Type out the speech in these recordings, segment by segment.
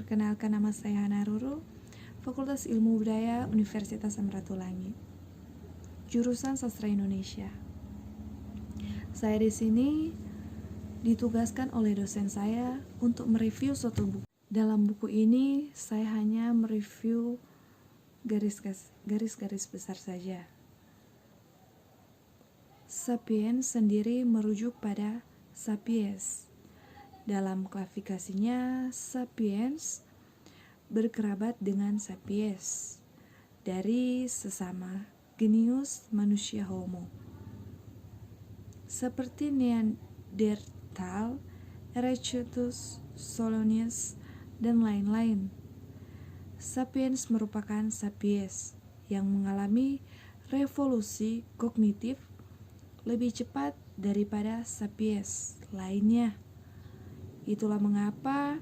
Perkenalkan, nama saya Hana Ruru, Fakultas Ilmu Budaya Universitas Samratulangi, jurusan Sastra Indonesia. Saya di sini ditugaskan oleh dosen saya untuk mereview suatu buku. Dalam buku ini, saya hanya mereview garis-garis besar saja. Sapiens sendiri merujuk pada sapiens. Dalam klasifikasinya, sapiens berkerabat dengan sapiens dari sesama genus manusia Homo. Seperti Neanderthal, Erectus, Solonius, dan lain-lain. Sapiens merupakan sapiens yang mengalami revolusi kognitif lebih cepat daripada sapiens lainnya. Itulah mengapa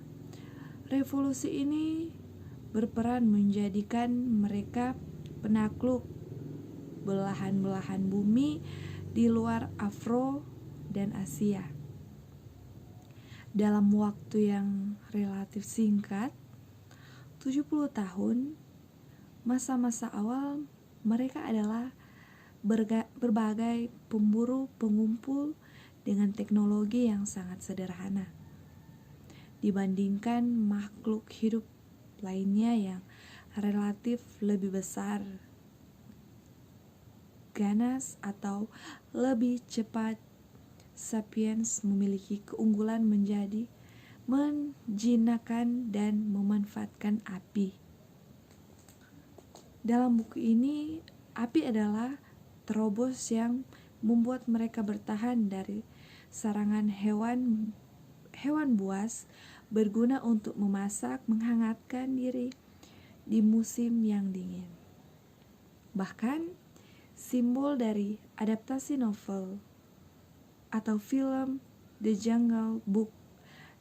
revolusi ini berperan menjadikan mereka penakluk belahan-belahan bumi di luar Afro dan Asia. Dalam waktu yang relatif singkat, 70 tahun, masa-masa awal mereka adalah berbagai pemburu pengumpul dengan teknologi yang sangat sederhana dibandingkan makhluk hidup lainnya yang relatif lebih besar, ganas, atau lebih cepat. Sapiens memiliki keunggulan menjinakkan dan memanfaatkan api. Dalam buku ini, api adalah terobos yang membuat mereka bertahan dari serangan hewan buas, berguna untuk memasak, menghangatkan diri di musim yang dingin. Bahkan, simbol dari adaptasi novel atau film The Jungle Book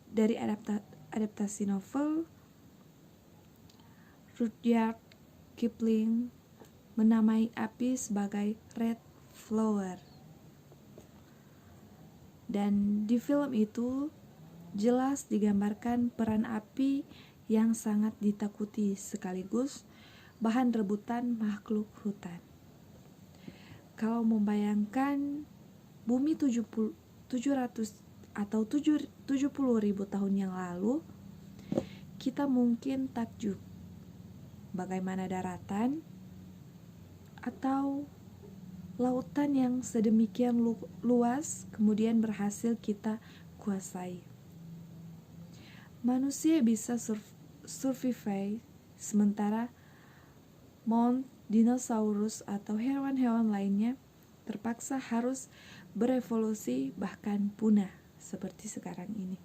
dari adaptasi novel Rudyard Kipling menamai api sebagai red flower. Dan di film itu jelas digambarkan peran api yang sangat ditakuti sekaligus bahan rebutan makhluk hutan. Kalau membayangkan bumi 700 atau 70.000 tahun yang lalu, kita mungkin takjub bagaimana daratan atau lautan yang sedemikian luas kemudian berhasil kita kuasai. Manusia bisa survive sementara Mount dinosaurus atau hewan-hewan lainnya terpaksa harus berevolusi bahkan punah seperti sekarang ini.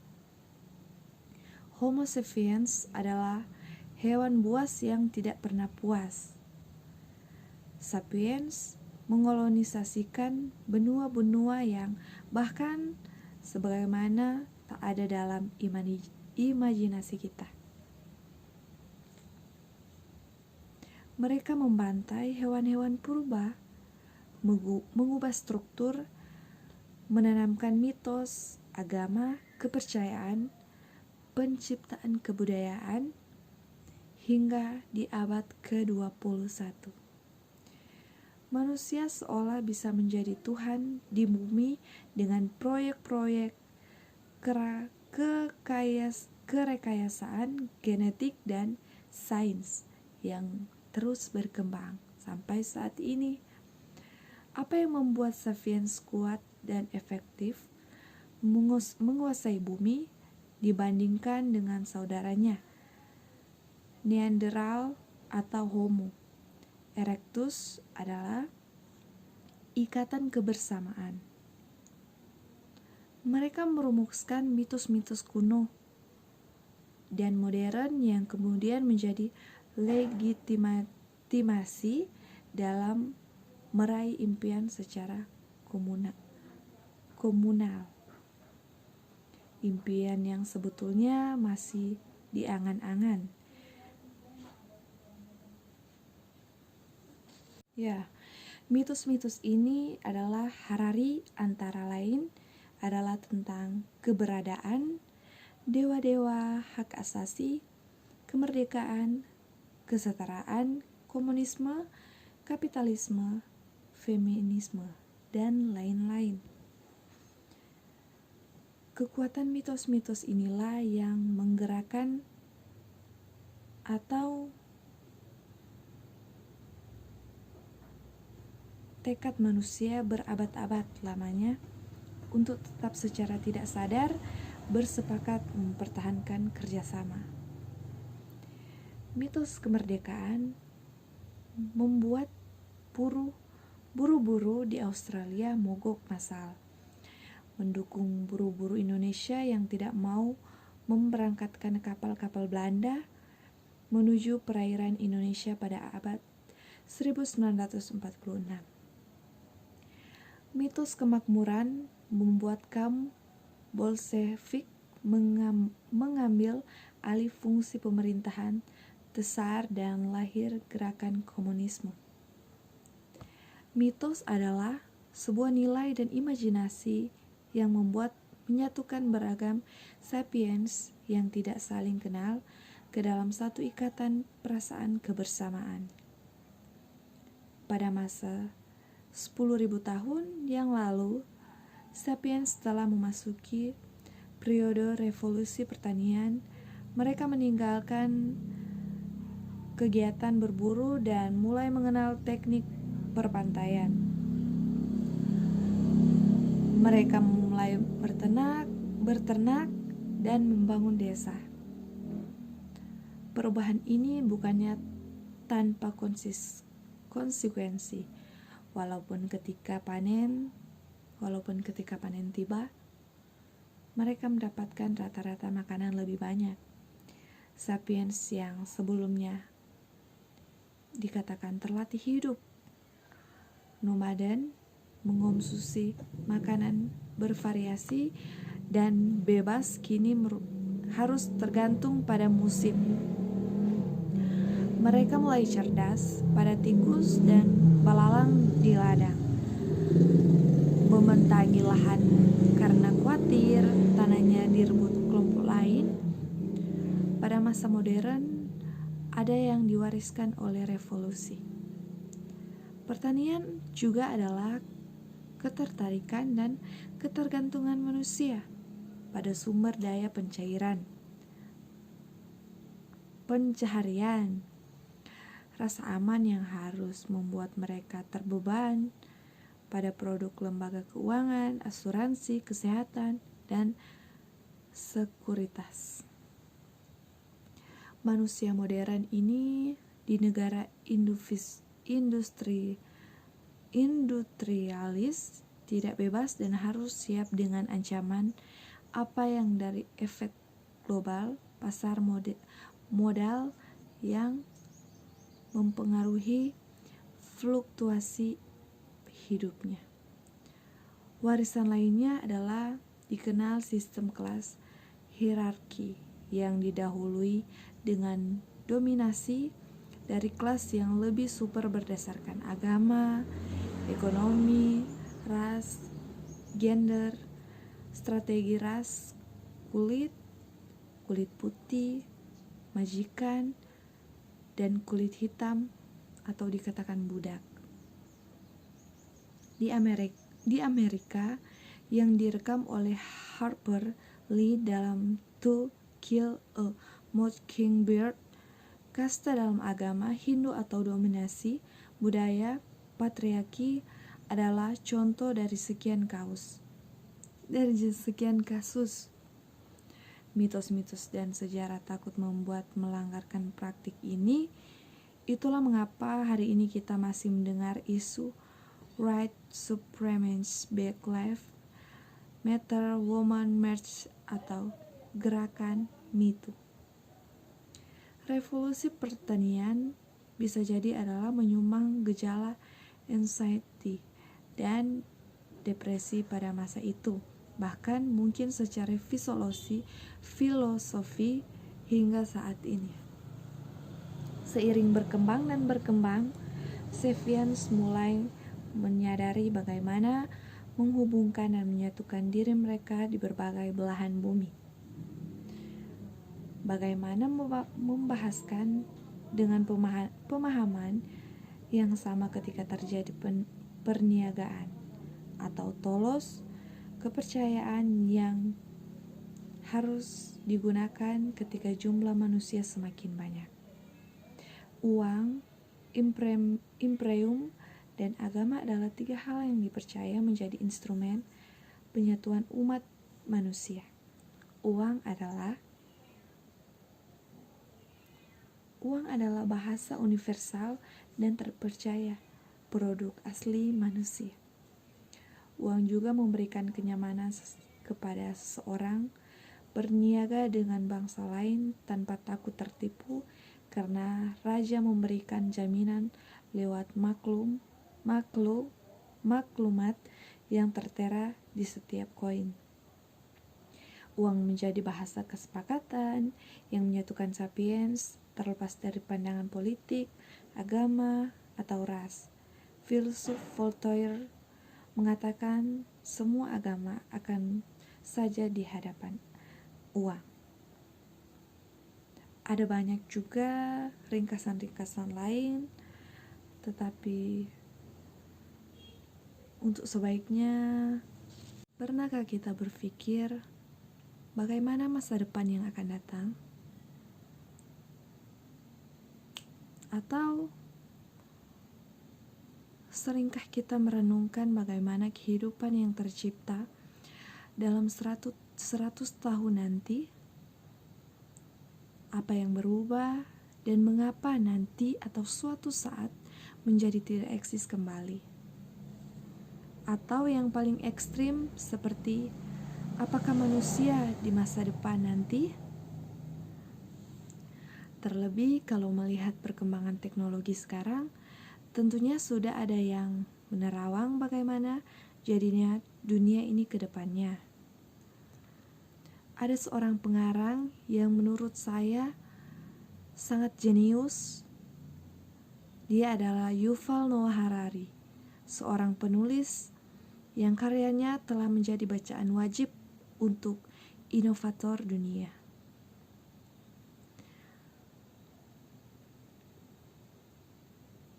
Homo sapiens adalah hewan buas yang tidak pernah puas. Sapiens mengolonisasikan benua-benua yang bahkan sebagaimana tak ada dalam imajinasi kita. Mereka membantai hewan-hewan purba, mengubah struktur, menanamkan mitos, agama, kepercayaan, penciptaan kebudayaan, hingga di abad ke-21. Manusia seolah bisa menjadi Tuhan di bumi dengan proyek-proyek kerekayasaan genetik dan sains yang terus berkembang sampai saat ini. Apa yang membuat sapiens kuat dan efektif menguasai bumi dibandingkan dengan saudaranya Neanderthal atau Homo erectus adalah ikatan kebersamaan. Mereka merumuskan mitos-mitos kuno dan modern yang kemudian menjadi legitimasi dalam meraih impian secara komunal. Impian yang sebetulnya masih diangan-angan. Ya, mitos-mitos ini adalah Harari antara lain adalah tentang keberadaan dewa-dewa hak asasi, kemerdekaan, kesetaraan, komunisme, kapitalisme, feminisme, dan lain-lain. Kekuatan mitos-mitos inilah yang menggerakkan atau tekad manusia berabad-abad lamanya untuk tetap secara tidak sadar bersepakat mempertahankan kerjasama. Mitos kemerdekaan membuat buru-buru di Australia mogok massal, mendukung buru-buru Indonesia yang tidak mau memberangkatkan kapal-kapal Belanda menuju perairan Indonesia pada abad 1946. Mitos kemakmuran membuat kaum Bolshevik mengambil alih fungsi pemerintahan Tsar dan lahir gerakan komunisme. Mitos adalah sebuah nilai dan imajinasi yang menyatukan beragam sapiens yang tidak saling kenal ke dalam satu ikatan perasaan kebersamaan. Pada masa 10.000 tahun yang lalu, sapiens telah memasuki periode revolusi pertanian. Mereka meninggalkan kegiatan berburu dan mulai mengenal teknik perpantaian. Mereka mulai berternak dan membangun desa. Perubahan ini bukannya tanpa konsekuensi. Walaupun ketika panen tiba, mereka mendapatkan rata-rata makanan lebih banyak. Sapiens yang sebelumnya dikatakan terlatih hidup nomaden, mengonsumsi makanan bervariasi dan bebas, kini harus tergantung pada musim. Mereka mulai cerdas pada tikus dan belalang di ladang, mementangi lahan karena khawatir tanahnya direbut kelompok lain. Pada masa modern, ada yang diwariskan oleh revolusi. Pertanian juga adalah ketertarikan dan ketergantungan manusia pada sumber daya pencaharian. Rasa aman yang harus membuat mereka terbeban pada produk lembaga keuangan, asuransi, kesehatan, dan sekuritas. Manusia modern ini di negara industrialis tidak bebas dan harus siap dengan ancaman apa yang dari efek global pasar modal yang mempengaruhi fluktuasi hidupnya. Warisan lainnya adalah dikenal sistem kelas hierarki yang didahului dengan dominasi dari kelas yang lebih super berdasarkan agama, ekonomi, ras, gender, strategi ras, kulit putih, majikan, dan kulit hitam atau dikatakan budak. Di Amerika yang direkam oleh Harper Lee dalam To Kill a Mockingbird, kasta dalam agama Hindu atau dominasi budaya patriarki adalah contoh dari sekian kasus. Mitos-mitos dan sejarah takut membuat melanggarkan praktik ini. Itulah mengapa hari ini kita masih mendengar isu white supremacy, Black Lives Matter, Women March, atau gerakan Me Too. Revolusi pertanian bisa jadi adalah menyumbang gejala anxiety dan depresi pada masa itu. Bahkan mungkin secara filosofi hingga saat ini. Seiring berkembang, sapiens mulai menyadari bagaimana menghubungkan dan menyatukan diri mereka di berbagai belahan bumi. bagaimana membahaskan dengan pemahaman yang sama ketika terjadi perniagaan atau tolos, kepercayaan yang harus digunakan ketika jumlah manusia semakin banyak. Uang, imperium, dan agama adalah 3 hal yang dipercaya menjadi instrumen penyatuan umat manusia. Uang adalah bahasa universal dan terpercaya, produk asli manusia. Uang juga memberikan kenyamanan kepada seseorang berniaga dengan bangsa lain tanpa takut tertipu, karena raja memberikan jaminan lewat maklumat yang tertera di setiap koin. Uang menjadi bahasa kesepakatan yang menyatukan sapiens terlepas dari pandangan politik, agama, atau ras. Filsuf Voltaire mengatakan semua agama akan saja di hadapan uang. Ada banyak juga ringkasan-ringkasan lain, tetapi untuk sebaiknya, pernahkah kita berpikir bagaimana masa depan yang akan datang? Atau seringkah kita merenungkan bagaimana kehidupan yang tercipta dalam 100 tahun nanti? Apa yang berubah dan mengapa nanti atau suatu saat menjadi tidak eksis kembali? Atau yang paling ekstrim seperti apakah manusia di masa depan nanti? Terlebih kalau melihat perkembangan teknologi sekarang, tentunya sudah ada yang menerawang bagaimana jadinya dunia ini ke depannya. Ada seorang pengarang yang menurut saya sangat jenius. Dia adalah Yuval Noah Harari, seorang penulis yang karyanya telah menjadi bacaan wajib untuk inovator dunia.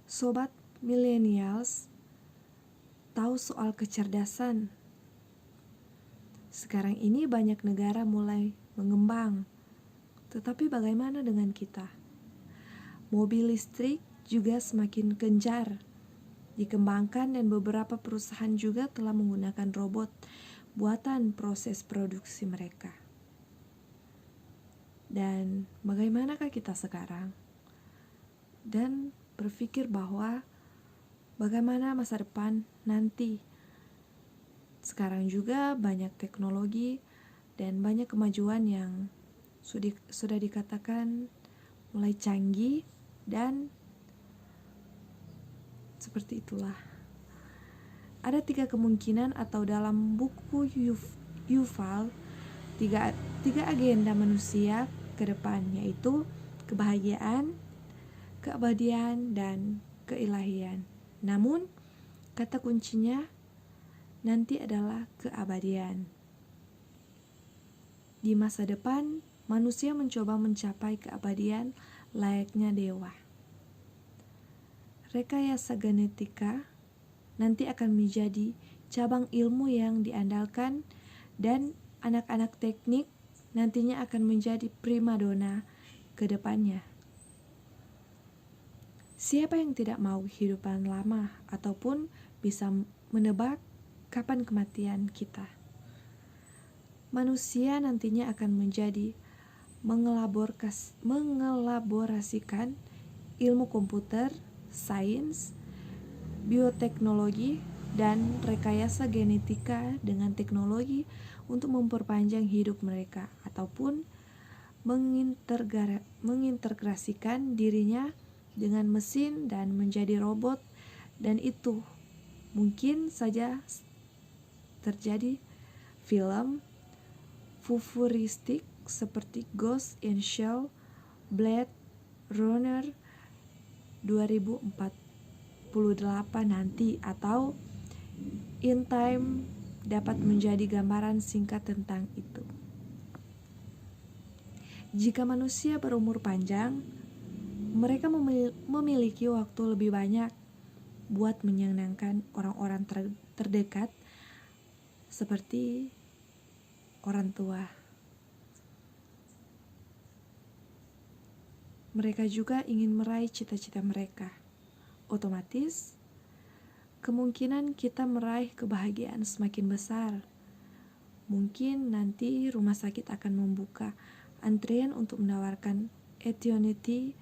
Sobat millennials, tahu soal kecerdasan. Sekarang ini banyak negara mulai mengembang, tetapi bagaimana dengan kita? Mobil listrik juga semakin gencar dikembangkan dan beberapa perusahaan juga telah menggunakan robot buatan proses produksi mereka. Dan bagaimanakah kita sekarang? Dan berpikir bahwa bagaimana masa depan nanti? Sekarang juga banyak teknologi dan banyak kemajuan yang sudah dikatakan mulai canggih, dan seperti itulah. Ada 3 kemungkinan atau dalam buku Yuval, tiga agenda manusia ke depan, yaitu kebahagiaan, keabadian, dan keilahian. Namun kata kuncinya nanti adalah keabadian. Di masa depan, manusia mencoba mencapai keabadian layaknya dewa. Rekayasa genetika nanti akan menjadi cabang ilmu yang diandalkan, dan anak-anak teknik nantinya akan menjadi primadona ke depannya. Siapa yang tidak mau kehidupan lama ataupun bisa menebak kapan kematian kita? Manusia nantinya akan menjadi mengelaborasikan ilmu komputer, sains, bioteknologi, dan rekayasa genetika dengan teknologi untuk memperpanjang hidup mereka ataupun mengintegrasikan dirinya dengan mesin dan menjadi robot, dan itu mungkin saja terjadi. Film futuristik seperti Ghost in Shell, Blade Runner 2048 nanti, atau In Time dapat menjadi gambaran singkat tentang itu. Jika manusia berumur panjang, mereka memiliki waktu lebih banyak buat menyenangkan orang-orang terdekat seperti orang tua. Mereka juga ingin meraih cita-cita mereka. Otomatis, kemungkinan kita meraih kebahagiaan semakin besar. Mungkin nanti rumah sakit akan membuka antrian untuk menawarkan eternity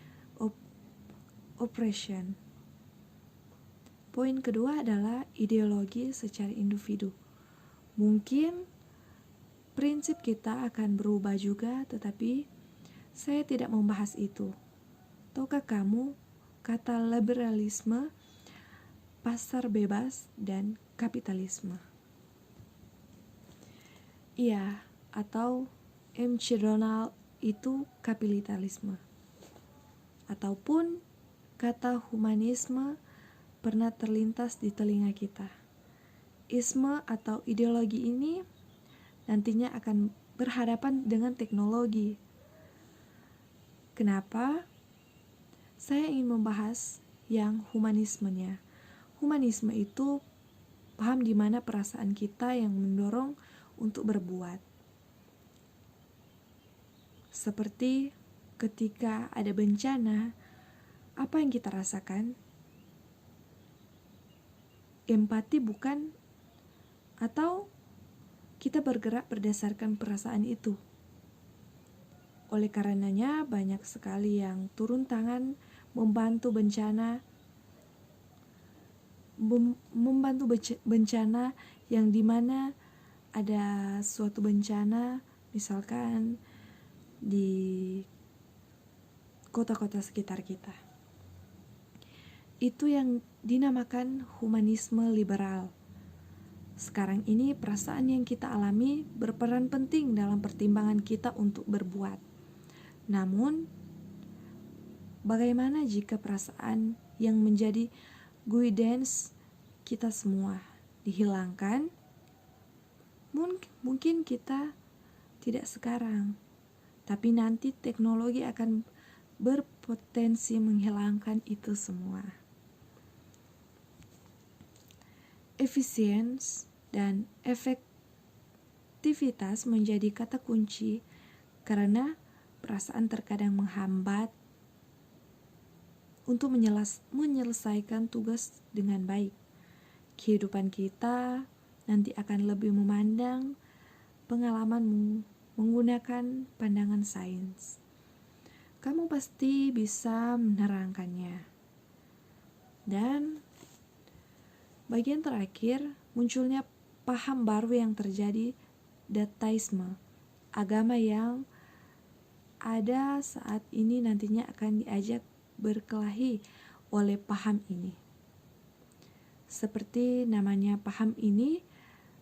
operation. Poin kedua adalah ideologi secara individu. Mungkin prinsip kita akan berubah juga, tetapi saya tidak membahas itu. Tahukah kamu kata liberalisme, pasar bebas, dan kapitalisme? Iya, atau M.C. Donald itu kapitalisme. Ataupun kata humanisme pernah terlintas di telinga kita. Isme atau ideologi ini nantinya akan berhadapan dengan teknologi. Kenapa? Saya ingin membahas yang humanismenya. Humanisme itu paham di mana perasaan kita yang mendorong untuk berbuat. Seperti ketika ada bencana, apa yang kita rasakan? Empati bukan? Atau kita bergerak berdasarkan perasaan itu? Oleh karenanya banyak sekali yang turun tangan membantu bencana yang dimana ada suatu bencana, misalkan di kota-kota sekitar kita. Itu yang dinamakan humanisme liberal. Sekarang ini perasaan yang kita alami berperan penting dalam pertimbangan kita untuk berbuat. Namun, bagaimana jika perasaan yang menjadi guidance kita semua dihilangkan? Mungkin kita tidak sekarang, tapi nanti teknologi akan berpotensi menghilangkan itu semua. Efisiensi dan efektivitas menjadi kata kunci karena perasaan terkadang menghambat untuk menyelesaikan tugas dengan baik. Kehidupan kita nanti akan lebih memandang pengalaman menggunakan pandangan sains. Kamu pasti bisa menerangkannya. Dan bagian terakhir, munculnya paham baru yang terjadi, dataisme, agama yang ada saat ini nantinya akan diajak berkelahi oleh paham ini. Seperti namanya paham ini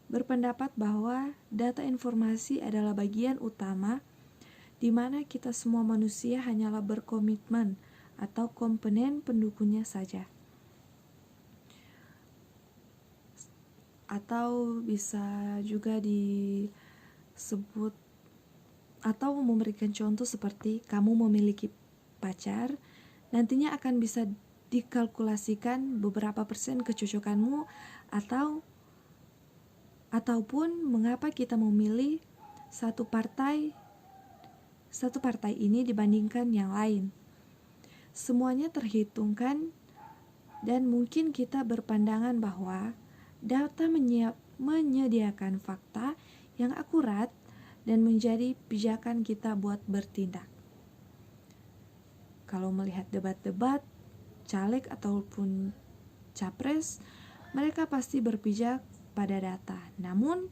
berpendapat bahwa data informasi adalah bagian utama di mana kita semua manusia hanyalah berkomitmen atau komponen pendukungnya saja. Atau bisa juga disebut atau memberikan contoh seperti kamu memiliki pacar, nantinya akan bisa dikalkulasikan beberapa persen kecocokanmu ataupun mengapa kita memilih satu partai ini dibandingkan yang lain. Semuanya terhitungkan dan mungkin kita berpandangan bahwa data menyediakan fakta yang akurat dan menjadi pijakan kita buat bertindak. Kalau melihat debat-debat, caleg ataupun capres, mereka pasti berpijak pada data. Namun,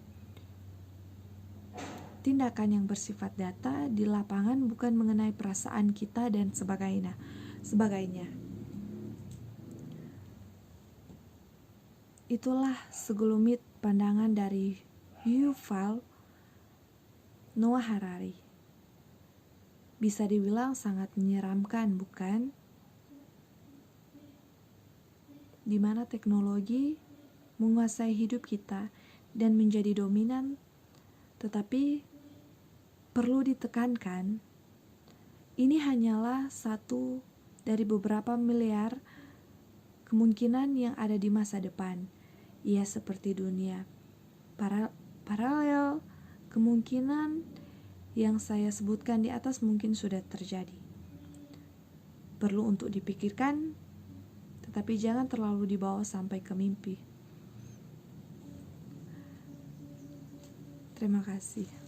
tindakan yang bersifat data di lapangan bukan mengenai perasaan kita dan sebagainya. Itulah segelumit pandangan dari Yuval Noah Harari. Bisa dibilang sangat menyeramkan, bukan? Di mana teknologi menguasai hidup kita dan menjadi dominan, tetapi perlu ditekankan Ini hanyalah satu dari beberapa miliar kemungkinan yang ada di masa depan. Ia seperti dunia paralel, kemungkinan yang saya sebutkan di atas mungkin sudah terjadi. Perlu untuk dipikirkan, tetapi jangan terlalu dibawa sampai ke mimpi. Terima kasih.